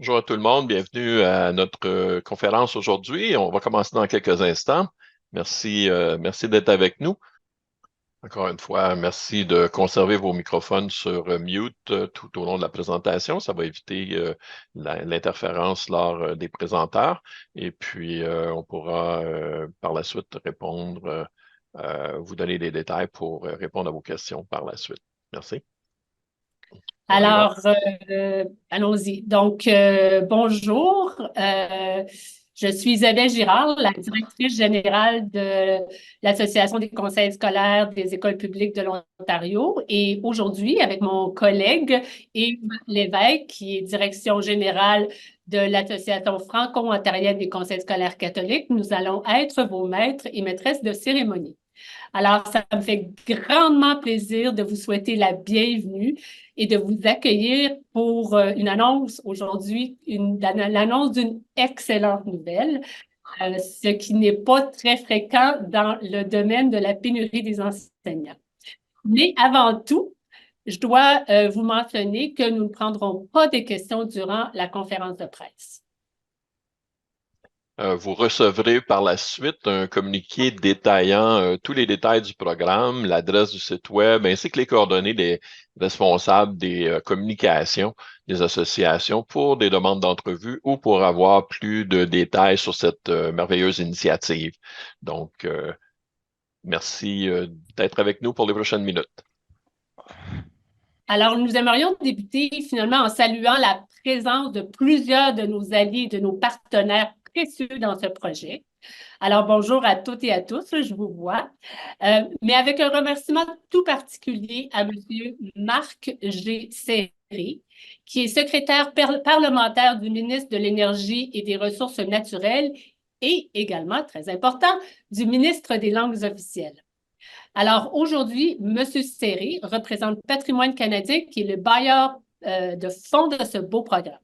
Bonjour à tout le monde, bienvenue à notre conférence aujourd'hui. On va commencer dans quelques instants. Merci d'être avec nous. Encore une fois, merci de conserver vos microphones sur mute tout au long de la présentation. Ça va éviter l'interférence lors des présenteurs. Et puis, on pourra par la suite répondre, vous donner des détails pour répondre à vos questions par la suite. Merci. On y va. Alors, allons-y. Donc, bonjour. Je suis Isabelle Girard, la directrice générale de l'Association des conseils scolaires des écoles publiques de l'Ontario. Et aujourd'hui, avec mon collègue Yves Lévesque, qui est direction générale de l'Association franco-ontarienne des conseils scolaires catholiques, nous allons être vos maîtres et maîtresses de cérémonie. Alors, ça me fait grandement plaisir de vous souhaiter la bienvenue et de vous accueillir pour une annonce aujourd'hui, l'annonce d'une excellente nouvelle, ce qui n'est pas très fréquent dans le domaine de la pénurie des enseignants. Mais avant tout, je dois vous mentionner que nous ne prendrons pas des questions durant la conférence de presse. Vous recevrez par la suite un communiqué détaillant tous les détails du programme, l'adresse du site web, ainsi que les coordonnées des responsables des communications des associations pour des demandes d'entrevue ou pour avoir plus de détails sur cette merveilleuse initiative. Donc, merci d'être avec nous pour les prochaines minutes. Alors, nous aimerions débuter finalement en saluant la présence de plusieurs de nos alliés, de nos partenaires précieux dans ce projet. Alors, bonjour à toutes et à tous, je vous vois. Mais avec un remerciement tout particulier à M. Marc G. Serré, qui est secrétaire parlementaire du ministre de l'Énergie et des Ressources naturelles et également, très important, du ministre des Langues officielles. Alors, aujourd'hui, M. Serré représente Patrimoine canadien, qui est le bailleur de fonds de ce beau programme.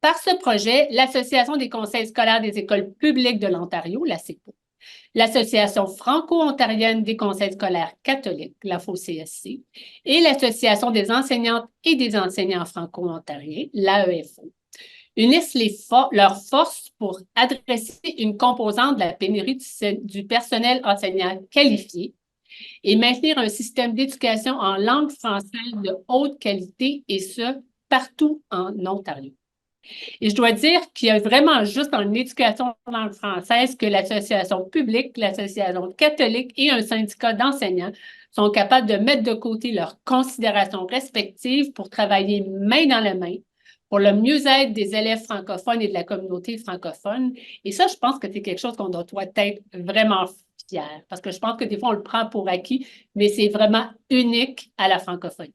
Par ce projet, l'Association des conseils scolaires des écoles publiques de l'Ontario, la CEPO, l'Association franco-ontarienne des conseils scolaires catholiques, la FOCSC, et l'Association des enseignantes et des enseignants franco-ontariens, l'AEFO, unissent leurs forces pour adresser une composante de la pénurie du personnel enseignant qualifié et maintenir un système d'éducation en langue française de haute qualité, et ce, partout en Ontario. Et je dois dire qu'il y a vraiment juste en éducation en langue française que l'association publique, l'association catholique et un syndicat d'enseignants sont capables de mettre de côté leurs considérations respectives pour travailler main dans la main pour le mieux-être des élèves francophones et de la communauté francophone. Et ça, je pense que c'est quelque chose qu'on doit être vraiment fier, parce que je pense que des fois, on le prend pour acquis, mais c'est vraiment unique à la francophonie.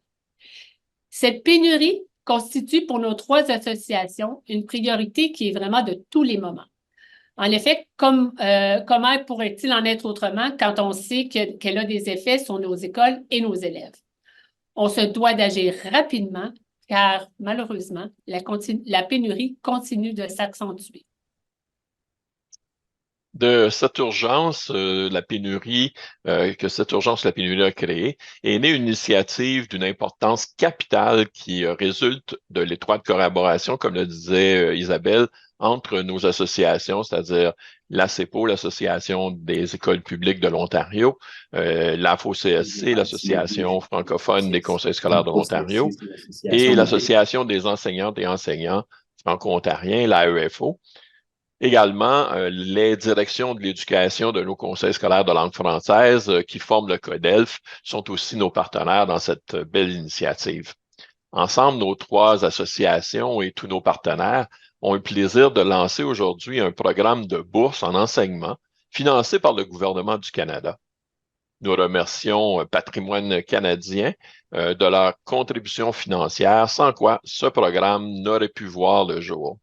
Cette pénurie constitue pour nos trois associations une priorité qui est vraiment de tous les moments. En effet, comment pourrait-il en être autrement quand on sait qu'elle a des effets sur nos écoles et nos élèves? On se doit d'agir rapidement car malheureusement, la pénurie continue de s'accentuer. De cette urgence, la pénurie a créée, est née une initiative d'une importance capitale qui résulte de l'étroite collaboration, comme le disait Isabelle, entre nos associations, c'est-à-dire l'ACEPO, l'Association des écoles publiques de l'Ontario, l'AFO-CSC, l'Association francophone des conseils scolaires de l'Ontario, et l'Association des enseignantes et enseignants franco-ontariens, l'AEFO. Également, les directions de l'éducation de nos conseils scolaires de langue française qui forment le CODELF sont aussi nos partenaires dans cette belle initiative. Ensemble, nos trois associations et tous nos partenaires ont le plaisir de lancer aujourd'hui un programme de bourse en enseignement financé par le gouvernement du Canada. Nous remercions Patrimoine canadien de leur contribution financière, sans quoi ce programme n'aurait pu voir le jour.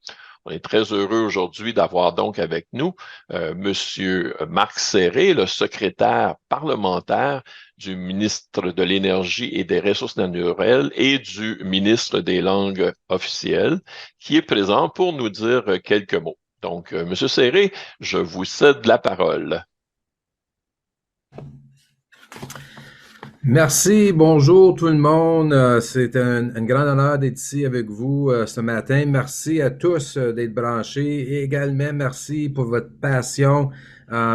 On est très heureux aujourd'hui d'avoir donc avec nous Monsieur Marc Serré, le secrétaire parlementaire du ministre de l'Énergie et des Ressources naturelles et du ministre des Langues officielles, qui est présent pour nous dire quelques mots. Donc, Monsieur Serré, je vous cède la parole. Merci, bonjour tout le monde. C'est un grand honneur d'être ici avec vous ce matin. Merci à tous d'être branchés et également merci pour votre passion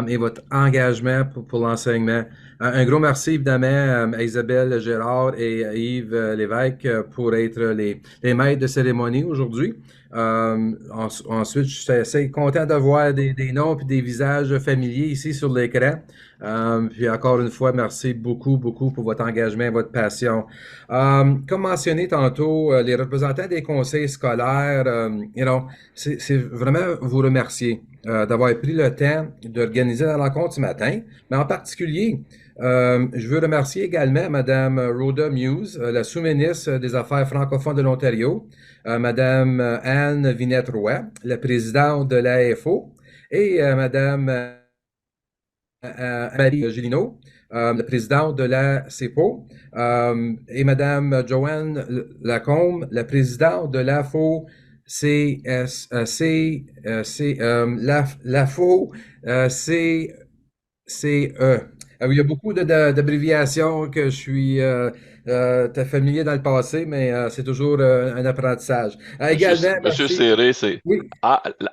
et votre engagement pour l'enseignement. Un gros merci évidemment à Isabelle Gérard et à Yves Lévesque pour être les maîtres de cérémonie aujourd'hui. Ensuite, je suis assez content de voir des noms et des visages familiers ici sur l'écran. Puis encore une fois, merci beaucoup, beaucoup pour votre engagement et votre passion. Comme mentionné tantôt, les représentants des conseils scolaires, c'est vraiment vous remercier d'avoir pris le temps d'organiser la rencontre ce matin, mais en particulier, je veux remercier également Madame Rhoda Muse, la sous-ministre des Affaires francophones de l'Ontario, Madame Anne Vinette-Roy, la présidente de l'AFO, et Madame Marie Gélino, la présidente de la CEPO, et Madame Joanne Lacombe, la présidente de l'AFO l'AFO CE. Oui, il y a beaucoup d'abréviations que je suis familier dans le passé, mais c'est toujours un apprentissage. Également, Monsieur merci. Serré, c'est Oui,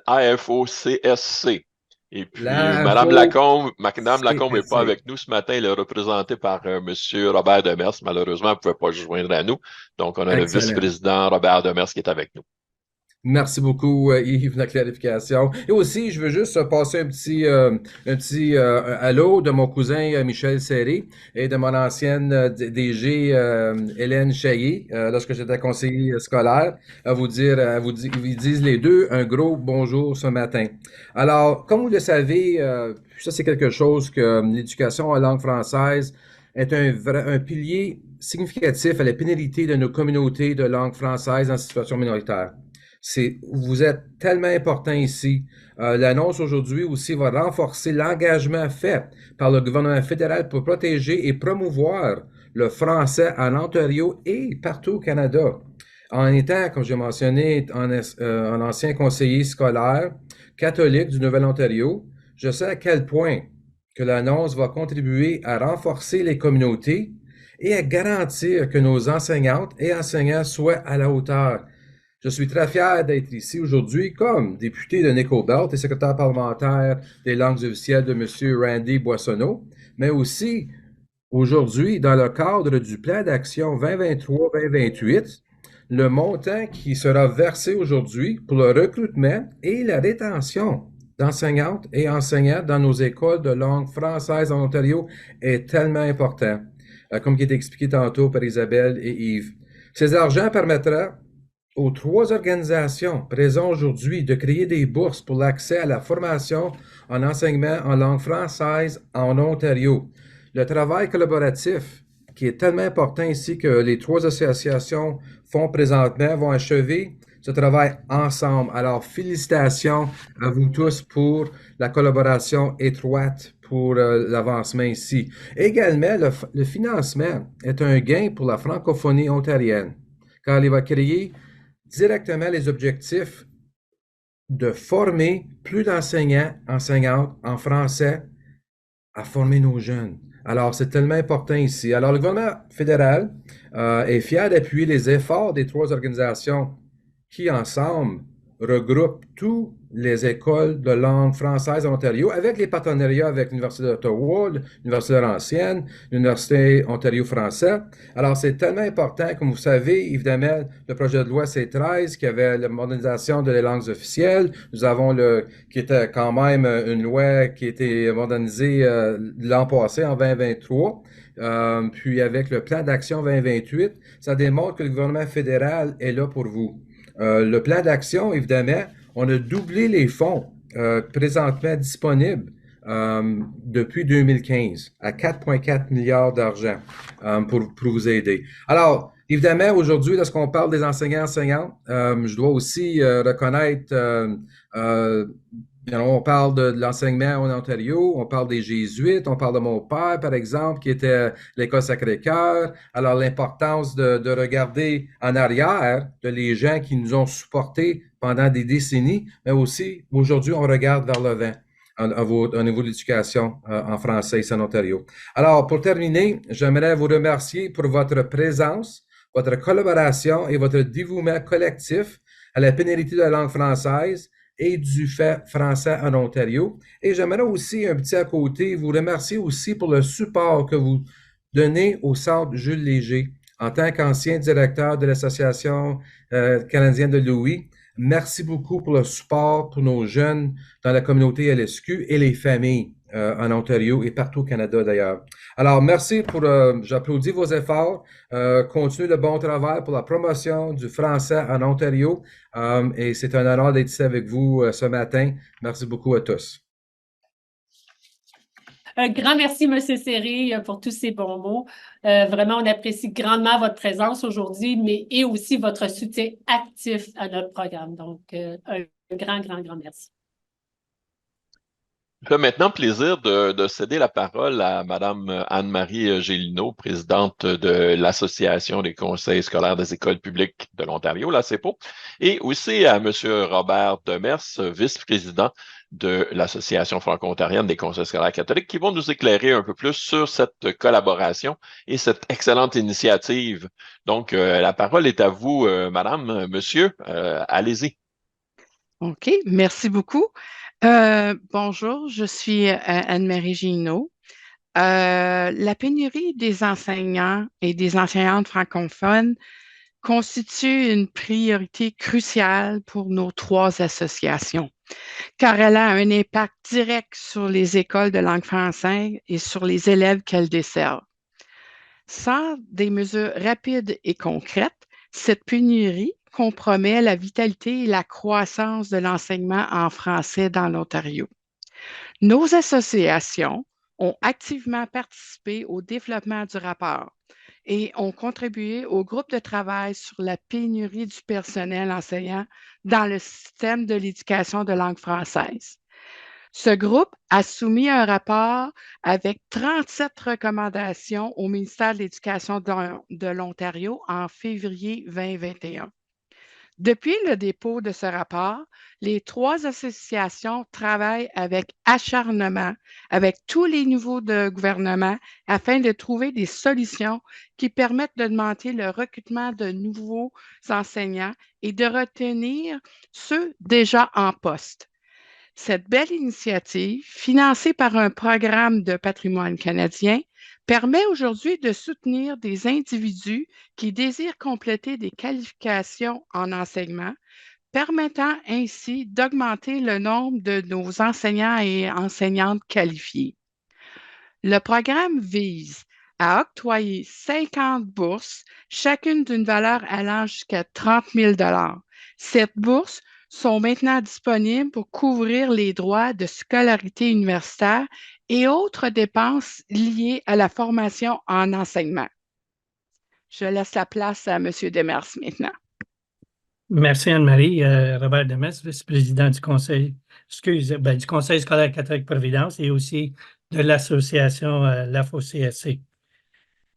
AFOCSC. Et puis, la FO, Madame Lacombe n'est pas CSC. avec nous ce matin. Elle est représentée par Monsieur Robert Demers. Malheureusement, elle ne pouvait pas se joindre à nous. Donc, on a le Excellent. vice-président Robert Demers qui est avec nous. Merci beaucoup, Yves, de la clarification. Et aussi, je veux juste passer un petit allô de mon cousin Michel Serré et de mon ancienne DG Hélène Chaillé, lorsque j'étais conseiller scolaire, ils disent les deux un gros bonjour ce matin. Alors, comme vous le savez, ça c'est quelque chose que l'éducation en langue française est un pilier significatif à la pénalité de nos communautés de langue française en situation minoritaire. Vous êtes tellement important ici. L'annonce aujourd'hui aussi va renforcer l'engagement fait par le gouvernement fédéral pour protéger et promouvoir le français en Ontario et partout au Canada. En étant, comme j'ai mentionné, un ancien conseiller scolaire catholique du Nouvel-Ontario, je sais à quel point que l'annonce va contribuer à renforcer les communautés et à garantir que nos enseignantes et enseignants soient à la hauteur. Je suis très fier d'être ici aujourd'hui comme député de Nickel Belt et secrétaire parlementaire des langues officielles de M. Randy Boissonneau, mais aussi aujourd'hui, dans le cadre du plan d'action 2023-2028, le montant qui sera versé aujourd'hui pour le recrutement et la rétention d'enseignantes et enseignants dans nos écoles de langue française en Ontario est tellement important, comme qui est expliqué tantôt par Isabelle et Yves. Ces argents permettra aux trois organisations présentes aujourd'hui de créer des bourses pour l'accès à la formation en enseignement en langue française en Ontario. Le travail collaboratif, qui est tellement important ici que les trois associations font présentement, vont achever ce travail ensemble. Alors, félicitations à vous tous pour la collaboration étroite pour l'avancement ici. Également, le financement est un gain pour la francophonie ontarienne, car il va créer directement les objectifs de former plus d'enseignants, enseignantes en français à former nos jeunes. Alors, c'est tellement important ici. Alors, le gouvernement fédéral est fier d'appuyer les efforts des trois organisations qui, ensemble, regroupent toutes les écoles de langue française en Ontario avec les partenariats avec l'Université d'Ottawa, l'Université Laurentienne, l'Université Ontario français. Alors, c'est tellement important. Comme vous savez, évidemment, le projet de loi C13 qui avait la modernisation de les langues officielles. Nous avons qui était quand même une loi qui a été modernisée l'an passé en 2023. Puis avec le plan d'action 2028, ça démontre que le gouvernement fédéral est là pour vous. Le plan d'action, évidemment, on a doublé les fonds présentement disponibles depuis 2015 à 4,4 milliards d'argent pour vous aider. Alors, évidemment, aujourd'hui, lorsqu'on parle des enseignants-enseignantes, je dois aussi reconnaître on parle de l'enseignement en Ontario, on parle des Jésuites, on parle de mon père, par exemple, qui était à l'École Sacré-Cœur. Alors, l'importance de regarder en arrière de les gens qui nous ont supportés pendant des décennies, mais aussi, aujourd'hui, on regarde vers le vent. au niveau de l'éducation en français ici en Ontario. Alors, pour terminer, j'aimerais vous remercier pour votre présence, votre collaboration et votre dévouement collectif à la pénalité de la langue française et du fait français en Ontario. Et j'aimerais aussi, un petit à côté, vous remercier aussi pour le support que vous donnez au Centre Jules Léger en tant qu'ancien directeur de l'Association canadienne de l'OUI. Merci beaucoup pour le support pour nos jeunes dans la communauté LSQ et les familles en Ontario et partout au Canada d'ailleurs. Alors, merci pour, j'applaudis vos efforts. Continuez le bon travail pour la promotion du français en Ontario. Et c'est un honneur d'être ici avec vous ce matin. Merci beaucoup à tous. Un grand merci, M. Seri, pour tous ces bons mots. Vraiment, on apprécie grandement votre présence aujourd'hui, mais et aussi votre soutien actif à notre programme. Donc, un grand, grand, grand merci. Ça fait maintenant plaisir de céder la parole à Mme Anne-Marie Gélineau, présidente de l'Association des conseils scolaires des écoles publiques de l'Ontario, l'ACEPO, et aussi à M. Robert Demers, vice-président de l'Association franco-ontarienne des conseils scolaires catholiques, qui vont nous éclairer un peu plus sur cette collaboration et cette excellente initiative. Donc, la parole est à vous, Madame, Monsieur, allez-y. OK, merci beaucoup. Bonjour, je suis Anne-Marie Ginaud. La pénurie des enseignants et des enseignantes francophones constitue une priorité cruciale pour nos 3 associations, car elle a un impact direct sur les écoles de langue française et sur les élèves qu'elles desservent. Sans des mesures rapides et concrètes, cette pénurie compromet la vitalité et la croissance de l'enseignement en français dans l'Ontario. Nos associations ont activement participé au développement du rapport et ont contribué au groupe de travail sur la pénurie du personnel enseignant dans le système de l'éducation de langue française. Ce groupe a soumis un rapport avec 37 recommandations au ministère de l'Éducation de l'Ontario en février 2021. Depuis le dépôt de ce rapport, les 3 associations travaillent avec acharnement avec tous les niveaux de gouvernement afin de trouver des solutions qui permettent d'augmenter le recrutement de nouveaux enseignants et de retenir ceux déjà en poste. Cette belle initiative, financée par un programme de patrimoine canadien, permet aujourd'hui de soutenir des individus qui désirent compléter des qualifications en enseignement, permettant ainsi d'augmenter le nombre de nos enseignants et enseignantes qualifiés. Le programme vise à octroyer 50 bourses, chacune d'une valeur allant jusqu'à 30 000 $. Cette bourse sont maintenant disponibles pour couvrir les droits de scolarité universitaire et autres dépenses liées à la formation en enseignement. Je laisse la place à M. Demers maintenant. Merci Anne-Marie. Robert Demers, vice-président du Conseil, du Conseil scolaire catholique Providence et aussi de l'association LAFO-CSC.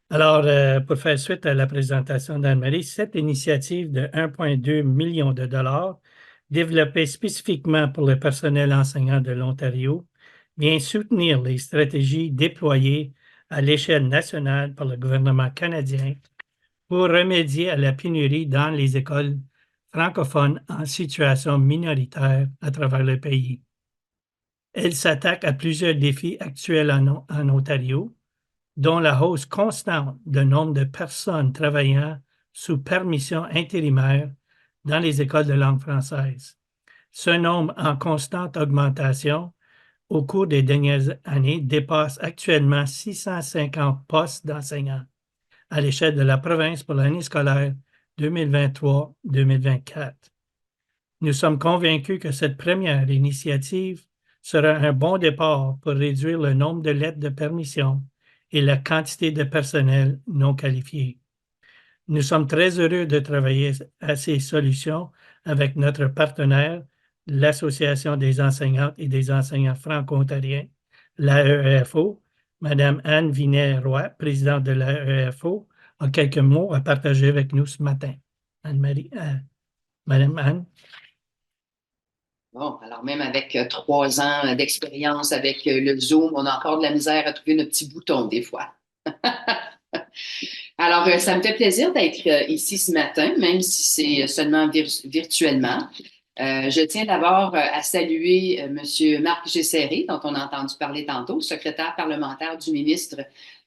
Alors, pour faire suite à la présentation d'Anne-Marie, cette initiative de 1,2 million de dollars développée spécifiquement pour le personnel enseignant de l'Ontario vient soutenir les stratégies déployées à l'échelle nationale par le gouvernement canadien pour remédier à la pénurie dans les écoles francophones en situation minoritaire à travers le pays. Elle s'attaque à plusieurs défis actuels en Ontario, dont la hausse constante du nombre de personnes travaillant sous permission intérimaire dans les écoles de langue française. Ce nombre en constante augmentation au cours des dernières années dépasse actuellement 650 postes d'enseignants à l'échelle de la province pour l'année scolaire 2023-2024. Nous sommes convaincus que cette première initiative sera un bon départ pour réduire le nombre de lettres de permission et la quantité de personnel non qualifié. Nous sommes très heureux de travailler à ces solutions avec notre partenaire, l'Association des enseignantes et des enseignants franco-ontariens, l'AEFO. Madame Anne Vinet-Roy, présidente de l'AEFO, a quelques mots à partager avec nous ce matin. Anne-Marie, Madame Anne. Bon, alors même avec 3 ans d'expérience avec le Zoom, on a encore de la misère à trouver nos petits boutons des fois. Alors, ça me fait plaisir d'être ici ce matin, même si c'est seulement virtuellement. Je tiens d'abord à saluer M. Marc Gesséré, dont on a entendu parler tantôt, secrétaire parlementaire du ministre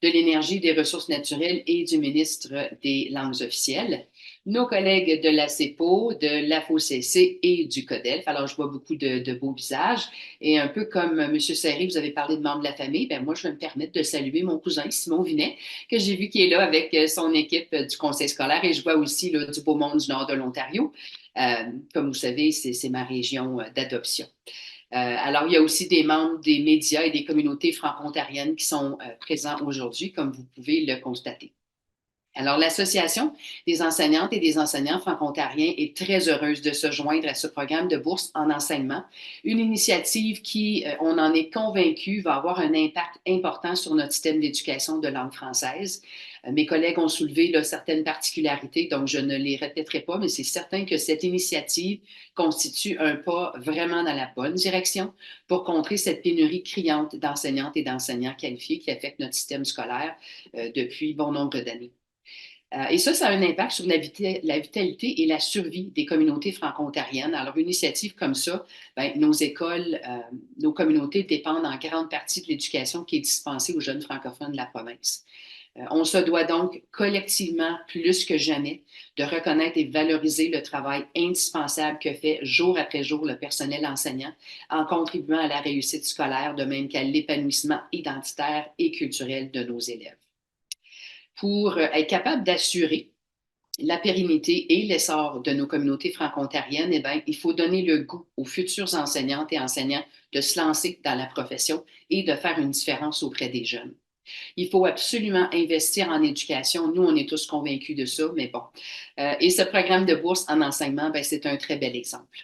de l'Énergie, des Ressources naturelles et du ministre des Langues officielles, nos collègues de la CEPO, de la FOCC et du CODELF. Alors, je vois beaucoup de beaux visages. Et un peu comme M. Serré, vous avez parlé de membres de la famille, ben moi, je vais me permettre de saluer mon cousin Simon Vinet, que j'ai vu qui est là avec son équipe du conseil scolaire. Et je vois aussi là, du beau monde du nord de l'Ontario. Comme vous savez, c'est ma région d'adoption. Alors, il y a aussi des membres des médias et des communautés franco-ontariennes qui sont présents aujourd'hui, comme vous pouvez le constater. Alors, l'Association des enseignantes et des enseignants franco-ontariens est très heureuse de se joindre à ce programme de bourse en enseignement, une initiative qui, on en est convaincu, va avoir un impact important sur notre système d'éducation de langue française. Mes collègues ont soulevé là, certaines particularités, donc je ne les répéterai pas, mais c'est certain que cette initiative constitue un pas vraiment dans la bonne direction pour contrer cette pénurie criante d'enseignantes et d'enseignants qualifiés qui affecte notre système scolaire depuis bon nombre d'années. Et ça a un impact sur la vitalité et la survie des communautés franco-ontariennes. Alors, une initiative comme ça, bien, nos écoles, nos communautés dépendent en grande partie de l'éducation qui est dispensée aux jeunes francophones de la province. On se doit donc collectivement, plus que jamais, de reconnaître et valoriser le travail indispensable que fait jour après jour le personnel enseignant en contribuant à la réussite scolaire, de même qu'à l'épanouissement identitaire et culturel de nos élèves. Pour être capable d'assurer la pérennité et l'essor de nos communautés franco-ontariennes, eh bien, il faut donner le goût aux futurs enseignantes et enseignants de se lancer dans la profession et de faire une différence auprès des jeunes. Il faut absolument investir en éducation. Nous, on est tous convaincus de ça, mais bon. Et ce programme de bourse en enseignement, bien, c'est un très bel exemple.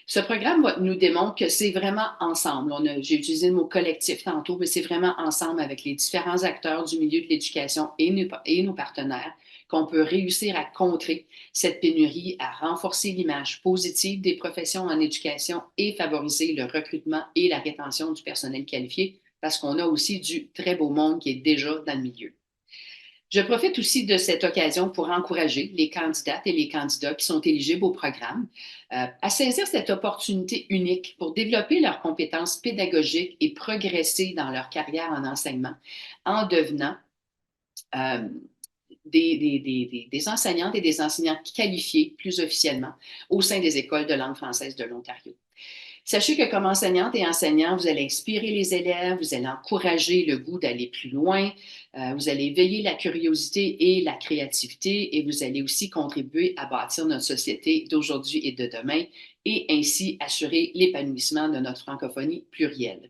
Ce programme nous démontre que c'est vraiment ensemble. J'ai utilisé le mot collectif tantôt, mais c'est vraiment ensemble avec les différents acteurs du milieu de l'éducation et nos partenaires qu'on peut réussir à contrer cette pénurie, à renforcer l'image positive des professions en éducation et favoriser le recrutement et la rétention du personnel qualifié parce qu'on a aussi du très beau monde qui est déjà dans le milieu. Je profite aussi de cette occasion pour encourager les candidates et les candidats qui sont éligibles au programme à saisir cette opportunité unique pour développer leurs compétences pédagogiques et progresser dans leur carrière en enseignement en devenant des enseignantes et des enseignants qualifiés plus officiellement au sein des écoles de langue française de l'Ontario. Sachez que comme enseignante et enseignant, vous allez inspirer les élèves, vous allez encourager le goût d'aller plus loin, vous allez éveiller la curiosité et la créativité et vous allez aussi contribuer à bâtir notre société d'aujourd'hui et de demain et ainsi assurer l'épanouissement de notre francophonie plurielle.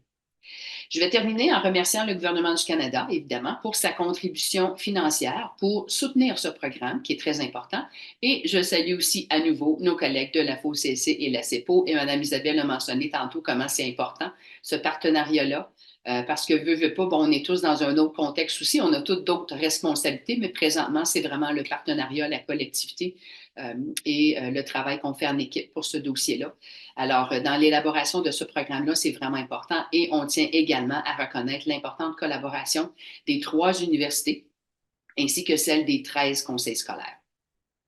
Je vais terminer en remerciant le gouvernement du Canada, évidemment, pour sa contribution financière pour soutenir ce programme qui est très important. Et je salue aussi à nouveau nos collègues de la FOCC et la CEPO. Et Mme Isabelle a mentionné tantôt comment c'est important, ce partenariat-là. Parce que, veut pas, bon, on est tous dans un autre contexte aussi, on a toutes d'autres responsabilités, mais présentement, c'est vraiment le partenariat, la collectivité et le travail qu'on fait en équipe pour ce dossier-là. Alors, dans l'élaboration de ce programme-là, c'est vraiment important et on tient également à reconnaître l'importante collaboration des 3 universités ainsi que celle des 13 conseils scolaires.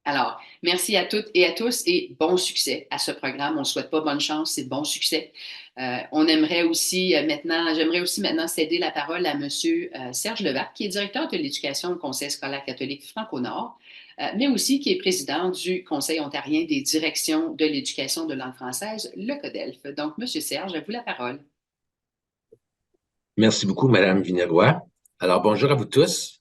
Alors, merci à toutes et à tous et bon succès à ce programme. On ne souhaite pas bonne chance, c'est bon succès. J'aimerais aussi maintenant céder la parole à M. Serge Levac, qui est directeur de l'éducation au Conseil scolaire catholique Franco-Nord, mais aussi qui est président du Conseil ontarien des directions de l'éducation de langue française, le CODELF. Donc, M. Serge, à vous la parole. Merci beaucoup, Mme Vineroy. Alors, bonjour à vous tous.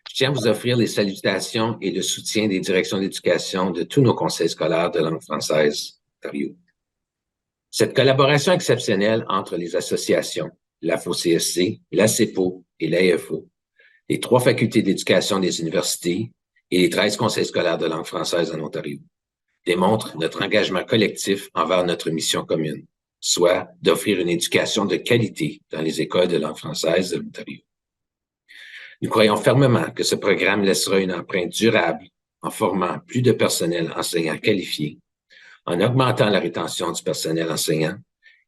Je tiens à vous offrir les salutations et le soutien des directions d'éducation de tous nos conseils scolaires de langue française d'Ontario. Cette collaboration exceptionnelle entre les associations, la FOCSC, la CEPO et l'AFO, les 3 facultés d'éducation des universités et les 13 conseils scolaires de langue française en Ontario, démontre notre engagement collectif envers notre mission commune, soit d'offrir une éducation de qualité dans les écoles de langue française de l'Ontario. Nous croyons fermement que ce programme laissera une empreinte durable en formant plus de personnel enseignant qualifié, en augmentant la rétention du personnel enseignant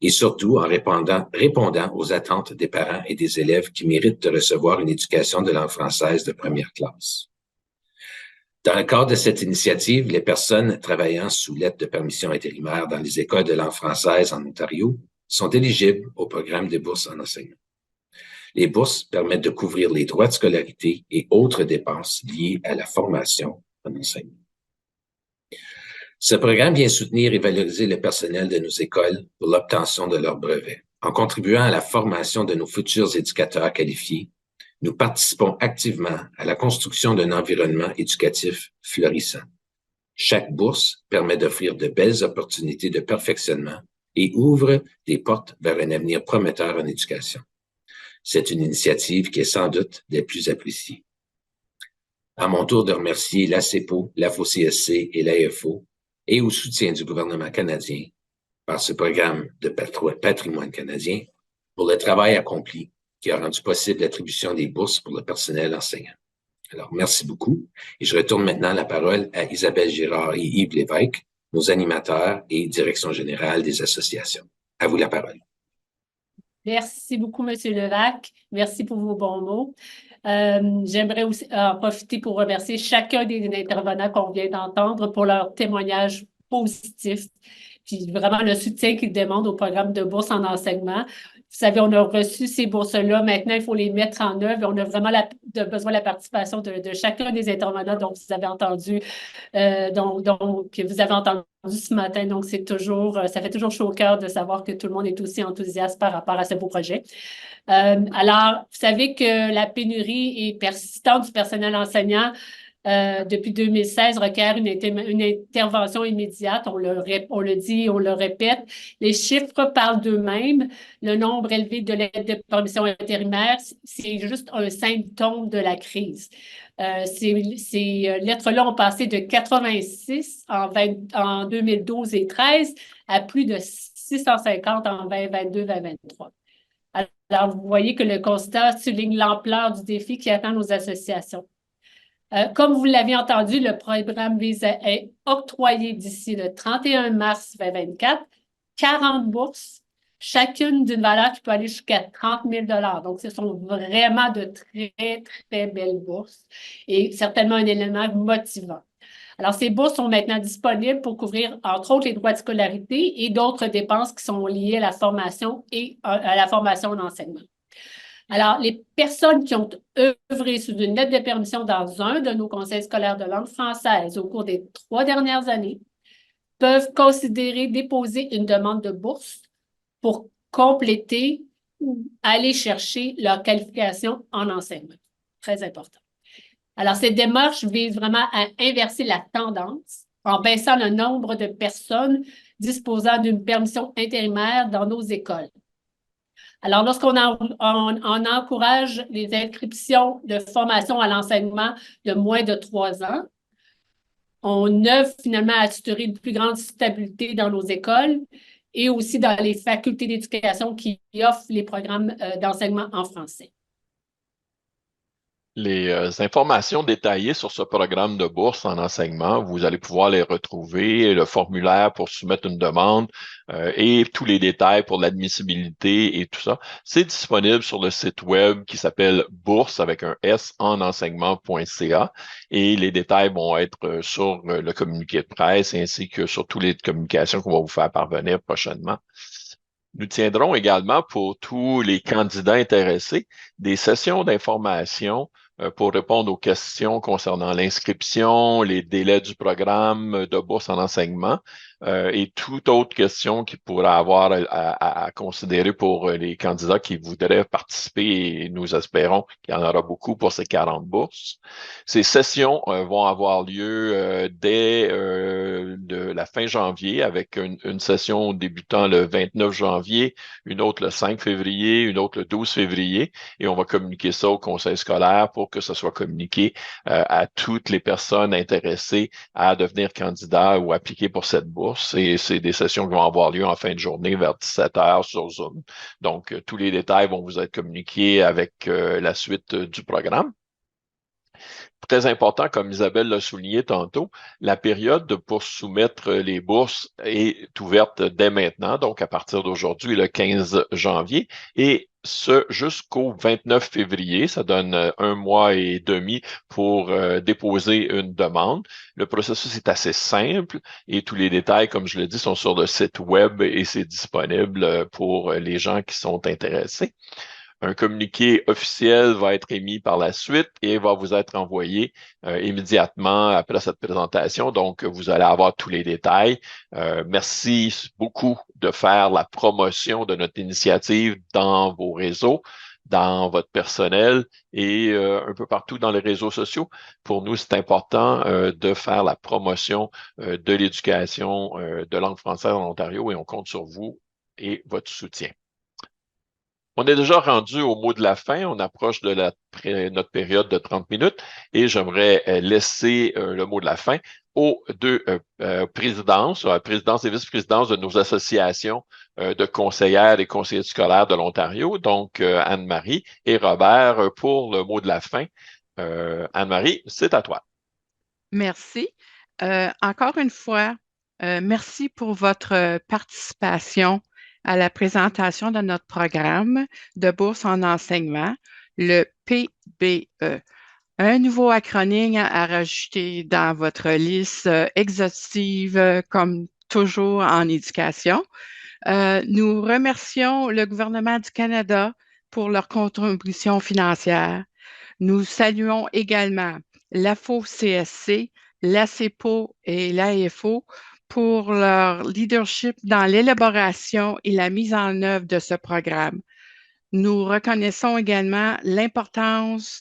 et surtout en répondant aux attentes des parents et des élèves qui méritent de recevoir une éducation de langue française de première classe. Dans le cadre de cette initiative, les personnes travaillant sous lettre de permission intérimaire dans les écoles de langue française en Ontario sont éligibles au programme des bourses en enseignement. Les bourses permettent de couvrir les droits de scolarité et autres dépenses liées à la formation en enseignement. Ce programme vient soutenir et valoriser le personnel de nos écoles pour l'obtention de leur brevet. En contribuant à la formation de nos futurs éducateurs qualifiés, nous participons activement à la construction d'un environnement éducatif florissant. Chaque bourse permet d'offrir de belles opportunités de perfectionnement et ouvre des portes vers un avenir prometteur en éducation. C'est une initiative qui est sans doute des plus appréciées. À mon tour de remercier l'ACEPO, l'AFO-CSC et l'AFO et au soutien du gouvernement canadien par ce programme de patrimoine canadien pour le travail accompli qui a rendu possible l'attribution des bourses pour le personnel enseignant. Alors, merci beaucoup. Et je retourne maintenant la parole à Isabelle Girard et Yves Lévesque, nos animateurs et direction générale des associations. À vous la parole. Merci beaucoup, M. Levac. Merci pour vos bons mots. J'aimerais aussi en profiter pour remercier chacun des intervenants qu'on vient d'entendre pour leur témoignage positif, puis vraiment le soutien qu'ils demandent au programme de bourse en enseignement. Vous savez, on a reçu ces bourses-là. Maintenant, il faut les mettre en œuvre. On a vraiment besoin de la participation de chacun des intervenants dont vous avez entendu, que vous avez entendu ce matin. Donc, c'est toujours, ça fait toujours chaud au cœur de savoir que tout le monde est aussi enthousiaste par rapport à ce beau projet. Alors, vous savez que la pénurie est persistante du personnel enseignant. Depuis 2016, requiert une intervention immédiate. On le dit, on le répète. Les chiffres parlent d'eux-mêmes. Le nombre élevé de lettres de permission intérimaire, c'est juste un symptôme de la crise. Ces lettres-là ont passé de 86 en 2012 et 2013 à plus de 650 en 2022-2023. Alors, vous voyez que le constat souligne l'ampleur du défi qui attend nos associations. Comme vous l'avez entendu, le programme vise à octroyer d'ici le 31 mars 2024 40 bourses, chacune d'une valeur qui peut aller jusqu'à 30 000 $. Donc, ce sont vraiment de très, très belles bourses et certainement un élément motivant. Alors, ces bourses sont maintenant disponibles pour couvrir, entre autres, les droits de scolarité et d'autres dépenses qui sont liées à la formation et à la formation en enseignement. Alors, les personnes qui ont œuvré sous une lettre de permission dans un de nos conseils scolaires de langue française au cours des 3 dernières années peuvent considérer déposer une demande de bourse pour compléter ou aller chercher leur qualification en enseignement. Très important. Alors, cette démarche vise vraiment à inverser la tendance en baissant le nombre de personnes disposant d'une permission intérimaire dans nos écoles. Alors, lorsqu'on encourage les inscriptions de formation à l'enseignement de moins de 3 ans, on œuvre finalement à assurer une plus grande stabilité dans nos écoles et aussi dans les facultés d'éducation qui offrent les programmes d'enseignement en français. Les informations détaillées sur ce programme de bourse en enseignement, vous allez pouvoir les retrouver, le formulaire pour soumettre une demande et tous les détails pour l'admissibilité et tout ça. C'est disponible sur le site web qui s'appelle bourse avec un S en enseignement.ca et les détails vont être sur le communiqué de presse ainsi que sur toutes les communications qu'on va vous faire parvenir prochainement. Nous tiendrons également pour tous les candidats intéressés des sessions d'information pour répondre aux questions concernant l'inscription, les délais du programme de bourse en enseignement et toute autre question qui pourra avoir à considérer pour les candidats qui voudraient participer et nous espérons qu'il y en aura beaucoup pour ces 40 bourses. Ces sessions vont avoir lieu dès la fin janvier avec une session débutant le 29 janvier, une autre le 5 février, une autre le 12 février et on va communiquer ça au conseil scolaire pour que ce soit communiqué à toutes les personnes intéressées à devenir candidat ou appliquer pour cette bourse. Et c'est des sessions qui vont avoir lieu en fin de journée vers 17h sur Zoom. Donc, tous les détails vont vous être communiqués avec la suite du programme. Très important, comme Isabelle l'a souligné tantôt, la période pour soumettre les bourses est ouverte dès maintenant, donc à partir d'aujourd'hui, le 15 janvier, et ce jusqu'au 29 février. Ça donne 1 mois et demi pour déposer une demande. Le processus est assez simple et tous les détails, comme je l'ai dit, sont sur le site web et c'est disponible pour les gens qui sont intéressés. Un communiqué officiel va être émis par la suite et va vous être envoyé immédiatement après cette présentation. Donc, vous allez avoir tous les détails. Merci beaucoup de faire la promotion de notre initiative dans vos réseaux, dans votre personnel et un peu partout dans les réseaux sociaux. Pour nous, c'est important de faire la promotion de l'éducation de langue française en Ontario et on compte sur vous et votre soutien. On est déjà rendu au mot de la fin. On approche de notre période de 30 minutes et j'aimerais laisser le mot de la fin aux deux présidences, à la présidence et vice-présidence de nos associations de conseillères et conseillers scolaires de l'Ontario, donc Anne-Marie et Robert pour le mot de la fin. Anne-Marie, c'est à toi. Merci. Encore une fois, merci pour votre participation à la présentation de notre programme de bourse en enseignement, le PBE. Un nouveau acronyme à rajouter dans votre liste exhaustive, comme toujours en éducation. Nous remercions le gouvernement du Canada pour leur contribution financière. Nous saluons également l'AFO-CSC, l'ACEPO et l'AFO pour leur leadership dans l'élaboration et la mise en œuvre de ce programme. Nous reconnaissons également l'importance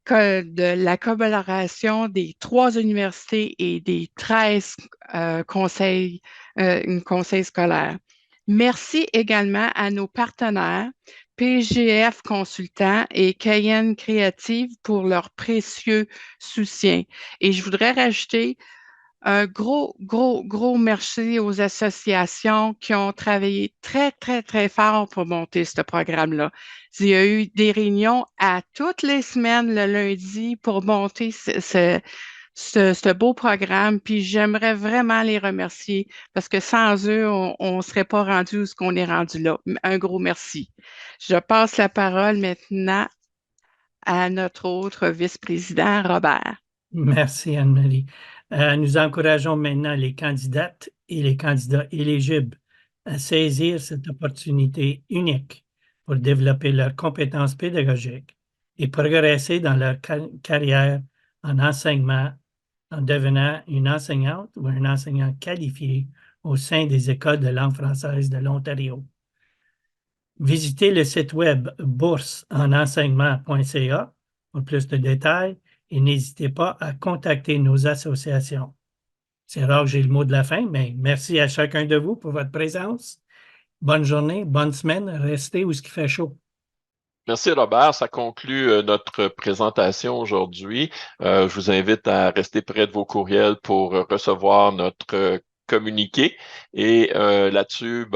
de la collaboration des 3 universités et des 13 conseils scolaires. Merci également à nos partenaires, PGF Consultants et Cayenne Créative pour leur précieux soutien. Et je voudrais rajouter un gros merci aux associations qui ont travaillé très, très, très fort pour monter ce programme-là. Il y a eu des réunions à toutes les semaines le lundi pour monter ce beau programme, puis j'aimerais vraiment les remercier parce que sans eux, on ne serait pas rendu où on est rendu là. Un gros merci. Je passe la parole maintenant à notre autre vice-président, Robert. Merci, Anne-Marie. Nous encourageons maintenant les candidates et les candidats éligibles à saisir cette opportunité unique pour développer leurs compétences pédagogiques et progresser dans leur carrière en enseignement en devenant une enseignante ou un enseignant qualifié au sein des écoles de langue française de l'Ontario. Visitez le site web boursenenseignement.ca pour plus de détails et n'hésitez pas à contacter nos associations. C'est rare que j'ai le mot de la fin, mais merci à chacun de vous pour votre présence. Bonne journée, bonne semaine, restez où il fait chaud. Merci Robert, ça conclut notre présentation aujourd'hui. Je vous invite à rester près de vos courriels pour recevoir notre communiqué. Et là-dessus,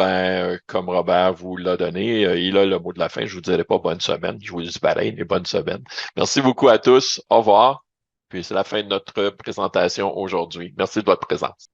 comme Robert vous l'a donné, il a le mot de la fin. Je vous dirai pas bonne semaine, je vous dis pareil, mais bonne semaine. Merci beaucoup à tous. Au revoir. Puis c'est la fin de notre présentation aujourd'hui. Merci de votre présence.